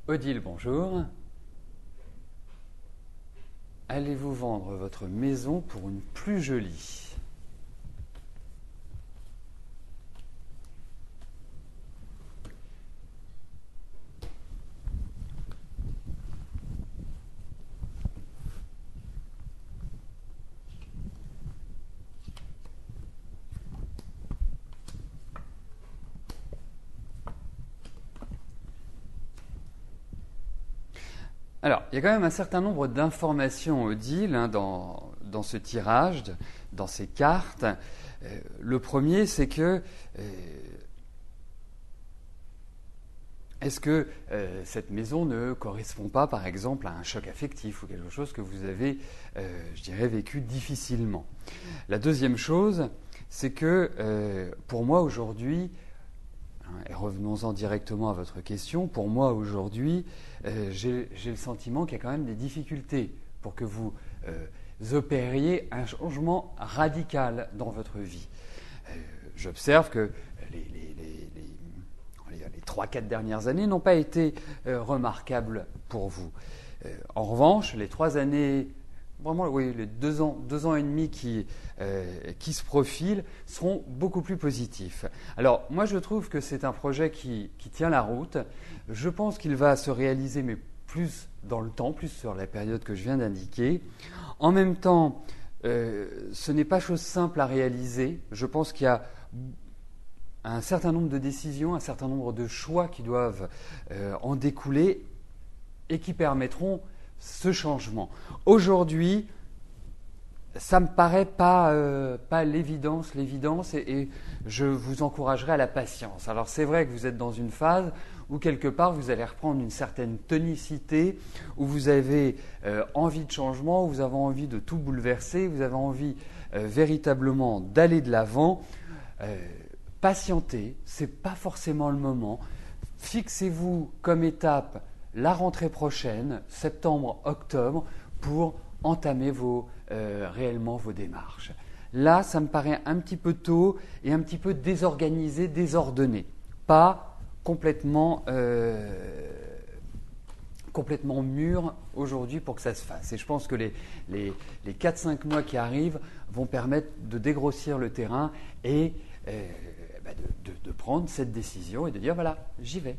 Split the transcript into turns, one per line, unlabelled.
Odile, bonjour. Allez-vous vendre votre maison pour une plus jolie? Alors, il y a quand même un certain nombre d'informations, Odile, dans ce tirage, dans ces cartes. Le premier, c'est que est-ce que cette maison ne correspond pas, par exemple, à un choc affectif ou quelque chose que vous avez, je dirais, vécu difficilement? La deuxième chose, c'est que pour moi aujourd'hui, et revenons-en directement à votre question, pour moi aujourd'hui, j'ai le sentiment qu'il y a quand même des difficultés pour que vous opériez un changement radical dans votre vie. J'observe que les 3-4 dernières années n'ont pas été remarquables pour vous. En revanche, les 3 années, vraiment, oui, les 2 ans et demi qui se profilent seront beaucoup plus positifs. Alors, moi, je trouve que c'est un projet qui tient la route. Je pense qu'il va se réaliser, mais plus dans le temps, plus sur la période que je viens d'indiquer. En même temps, ce n'est pas chose simple à réaliser. Je pense qu'il y a un certain nombre de décisions, un certain nombre de choix qui doivent en découler et qui permettront ce changement. Aujourd'hui, ça ne me paraît pas l'évidence et je vous encouragerai à la patience. Alors c'est vrai que vous êtes dans une phase où quelque part vous allez reprendre une certaine tonicité, où vous avez envie de changement, où vous avez envie de tout bouleverser, vous avez envie véritablement d'aller de l'avant. Patientez, ce n'est pas forcément le moment. Fixez-vous comme étape la rentrée prochaine, septembre-octobre, pour entamer réellement vos démarches. Là, ça me paraît un petit peu tôt et un petit peu désorganisé, désordonné. Pas complètement mûr aujourd'hui pour que ça se fasse. Et je pense que les 4-5 mois qui arrivent vont permettre de dégrossir le terrain et de prendre cette décision et de dire voilà, j'y vais.